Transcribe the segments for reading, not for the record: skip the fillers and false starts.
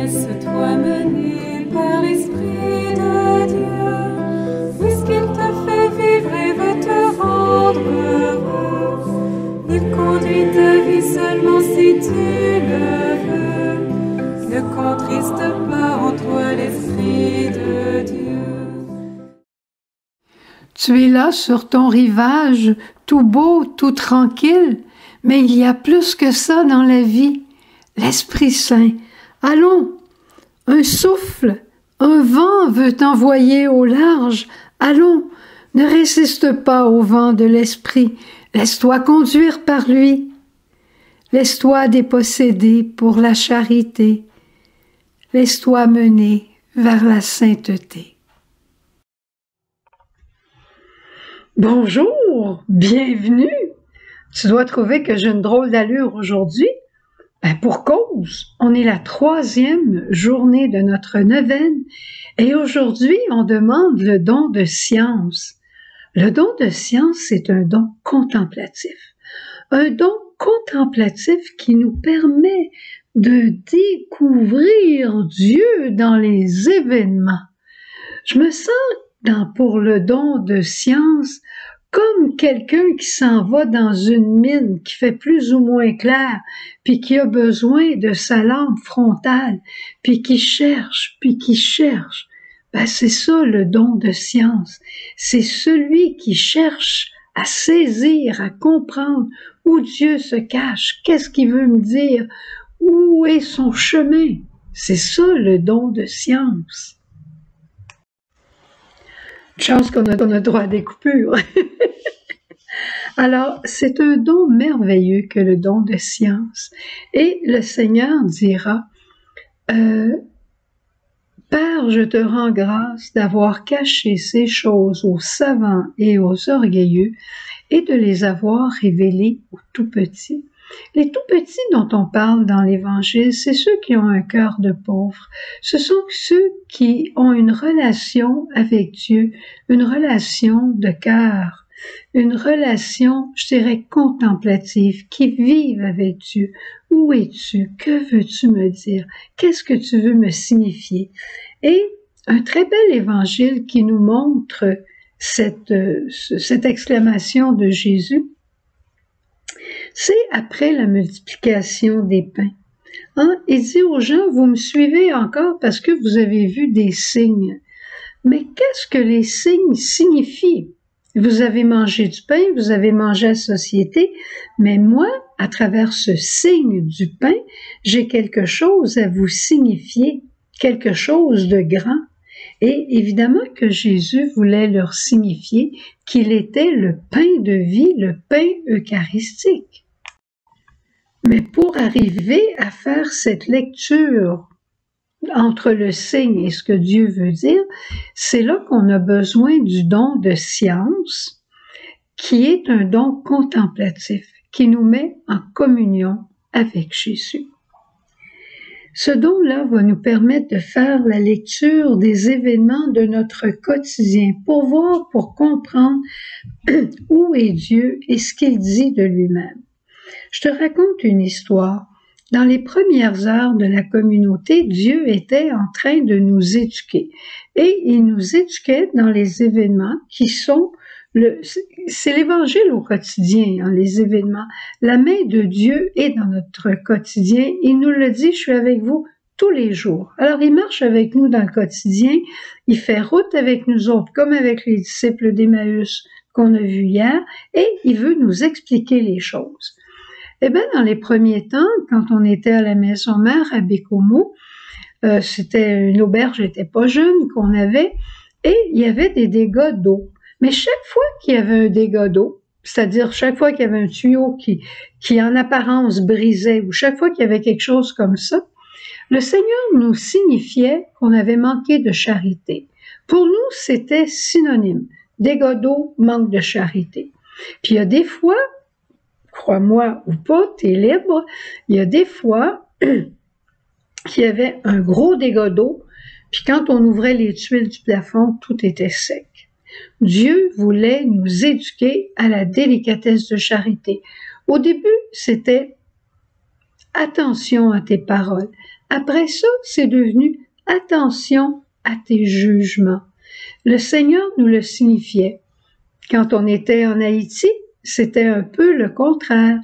Laisse-toi mener par l'Esprit de Dieu, puisqu'il te fait vivre et veut te rendre heureux. Il conduit ta vie seulement si tu le veux. Ne contriste pas en toi l'Esprit de Dieu. Tu es là sur ton rivage, tout beau, tout tranquille, mais il y a plus que ça dans la vie. L'Esprit Saint. Allons, un souffle, un vent veut t'envoyer au large. Allons, ne résiste pas au vent de l'Esprit. Laisse-toi conduire par lui. Laisse-toi déposséder pour la charité. Laisse-toi mener vers la sainteté. Bonjour, bienvenue. Tu dois trouver que j'ai une drôle d'allure aujourd'hui. Pour cause, on est la 3e journée de notre neuvaine et aujourd'hui, on demande le don de science. Le don de science, c'est un don contemplatif. Un don contemplatif qui nous permet de découvrir Dieu dans les événements. Je me sens pour le don de science comme quelqu'un qui s'en va dans une mine qui fait plus ou moins clair, puis qui a besoin de sa lampe frontale, puis qui cherche, c'est ça le don de science. C'est celui qui cherche à saisir, à comprendre où Dieu se cache, qu'est-ce qu'il veut me dire, où est son chemin. C'est ça le don de science. Chance qu'on a droit à des coupures. Alors, c'est un don merveilleux que le don de science. Et le Seigneur dira, Père, je te rends grâce d'avoir caché ces choses aux savants et aux orgueilleux et de les avoir révélées aux tout-petits. Les tout-petits dont on parle dans l'Évangile, c'est ceux qui ont un cœur de pauvre. Ce sont ceux qui ont une relation avec Dieu, une relation de cœur, une relation, je dirais, contemplative, qui vivent avec Dieu. Où es-tu? Que veux-tu me dire? Qu'est-ce que tu veux me signifier? Et un très bel évangile qui nous montre cette exclamation de Jésus, c'est après la multiplication des pains. Il dit aux gens, vous me suivez encore parce que vous avez vu des signes. Mais qu'est-ce que les signes signifient? Vous avez mangé du pain, vous avez mangé la société, mais moi, à travers ce signe du pain, j'ai quelque chose à vous signifier, quelque chose de grand. Et évidemment que Jésus voulait leur signifier qu'il était le pain de vie, le pain eucharistique. Mais pour arriver à faire cette lecture entre le signe et ce que Dieu veut dire, c'est là qu'on a besoin du don de science, qui est un don contemplatif, qui nous met en communion avec Jésus. Ce don-là va nous permettre de faire la lecture des événements de notre quotidien pour voir, pour comprendre où est Dieu et ce qu'il dit de lui-même. Je te raconte une histoire. Dans les premières heures de la communauté, Dieu était en train de nous éduquer. Et il nous éduquait dans les événements qui sont c'est l'évangile au quotidien, les événements. La main de Dieu est dans notre quotidien. Il nous le dit, je suis avec vous tous les jours. Alors, il marche avec nous dans le quotidien. Il fait route avec nous autres, comme avec les disciples d'Emmaüs qu'on a vus hier. Et il veut nous expliquer les choses. Eh bien, dans les premiers temps, quand on était à la maison mère à Bécomo, c'était une auberge, n'était pas jeune qu'on avait, et il y avait des dégâts d'eau. Mais chaque fois qu'il y avait un dégât d'eau, c'est-à-dire chaque fois qu'il y avait un tuyau qui en apparence brisait, ou chaque fois qu'il y avait quelque chose comme ça, le Seigneur nous signifiait qu'on avait manqué de charité. Pour nous, c'était synonyme. Dégât d'eau, manque de charité. Puis il y a des fois, crois-moi ou pas, t'es libre, il y a des fois qu'il y avait un gros dégât d'eau, puis quand on ouvrait les tuiles du plafond, tout était sec. Dieu voulait nous éduquer à la délicatesse de charité. Au début, c'était attention à tes paroles, Après ça, c'est devenu « attention à tes jugements ». Le Seigneur nous le signifiait. Quand on était en Haïti, c'était un peu le contraire.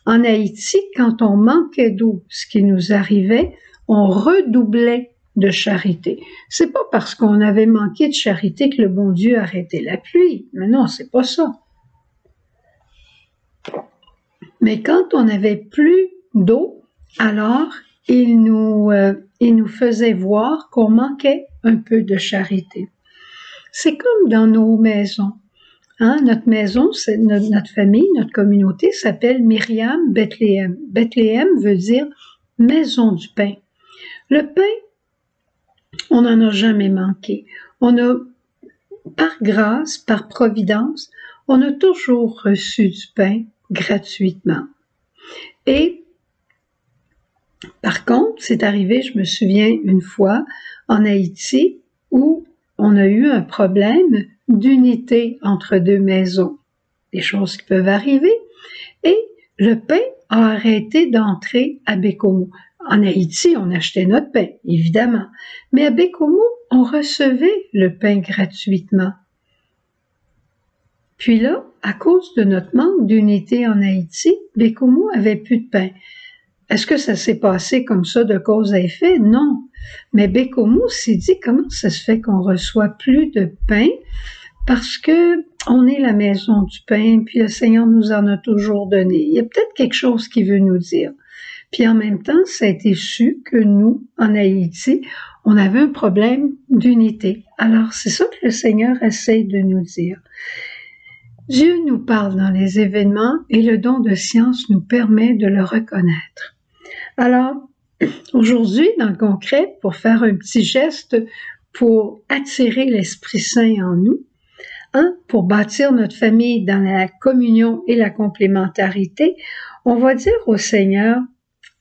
En Haïti, quand on manquait d'eau, ce qui nous arrivait, on redoublait de charité. C'est pas parce qu'on avait manqué de charité que le bon Dieu arrêtait la pluie. Mais non, c'est pas ça. Mais quand on n'avait plus d'eau, alors il nous faisait voir qu'on manquait un peu de charité. C'est comme dans nos maisons. Hein? Notre maison, c'est notre famille, notre communauté s'appelle Myriam Bethléem. Bethléem veut dire maison du pain. Le pain, on n'en a jamais manqué. On a, par grâce, par providence, on a toujours reçu du pain gratuitement. Et par contre, c'est arrivé, je me souviens une fois, en Haïti, où on a eu un problème d'unité entre deux maisons. Des choses qui peuvent arriver. Et le pain a arrêté d'entrer à Bécomo. En Haïti, on achetait notre pain, évidemment. Mais à Bécomo, on recevait le pain gratuitement. Puis là, à cause de notre manque d'unité en Haïti, Bécomo avait plus de pain. Est-ce que ça s'est passé comme ça de cause à effet? Non. Mais Bécomo s'est dit comment ça se fait qu'on reçoit plus de pain parce que on est la maison du pain, puis le Seigneur nous en a toujours donné. Il y a peut-être quelque chose qu'il veut nous dire. Puis en même temps, ça a été su que nous, en Haïti, on avait un problème d'unité. Alors, c'est ça que le Seigneur essaie de nous dire. Dieu nous parle dans les événements et le don de science nous permet de le reconnaître. Alors, aujourd'hui, dans le concret, pour faire un petit geste pour attirer l'Esprit Saint en nous, pour bâtir notre famille dans la communion et la complémentarité, on va dire au Seigneur,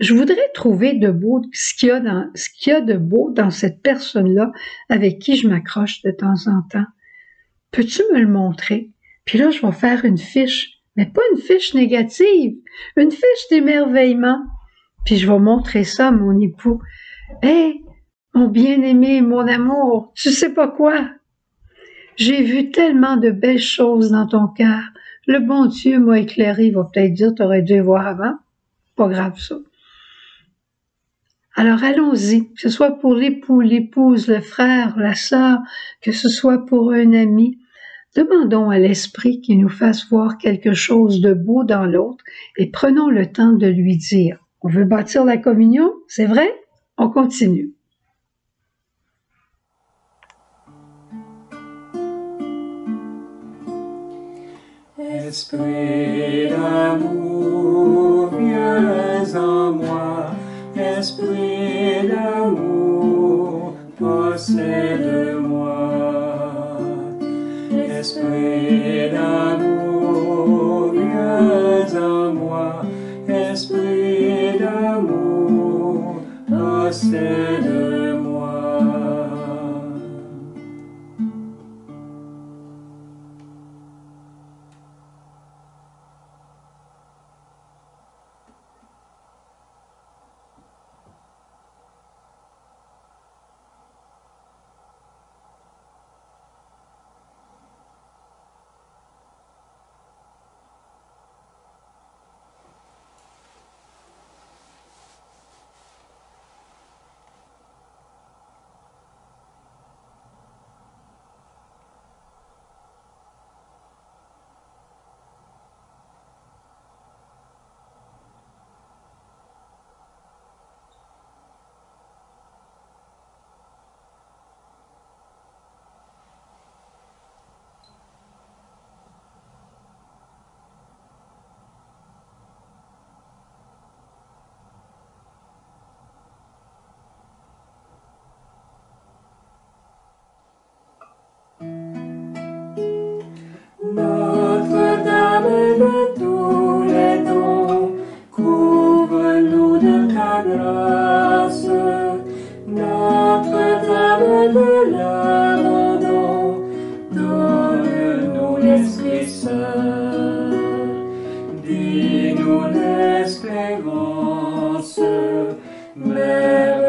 je voudrais trouver de beau ce qu'il y a de beau dans cette personne-là avec qui je m'accroche de temps en temps. Peux-tu me le montrer? Puis là, je vais faire une fiche, mais pas une fiche négative, une fiche d'émerveillement. Puis je vais montrer ça à mon époux. « Hey, mon bien-aimé, mon amour, tu sais pas quoi? J'ai vu tellement de belles choses dans ton cœur. Le bon Dieu m'a éclairé. Il va peut-être dire, t'aurais dû les voir avant. Pas grave ça. Alors allons-y, que ce soit pour l'époux, l'épouse, le frère, la sœur, que ce soit pour un ami. Demandons à l'Esprit qu'il nous fasse voir quelque chose de beau dans l'autre et prenons le temps de lui dire. On veut bâtir la communion, c'est vrai? On continue. Esprit d'amour, viens en moi. Esprit d'amour, possède-moi. Esprit d'amour, viens en moi. Esprit d'amour, possède-moi. Notre-Dame de tous les dons, couvre-nous de ta grâce. Notre-Dame de l'abandon, donne-nous l'Esprit Saint. Dis-nous l'espérance, Mère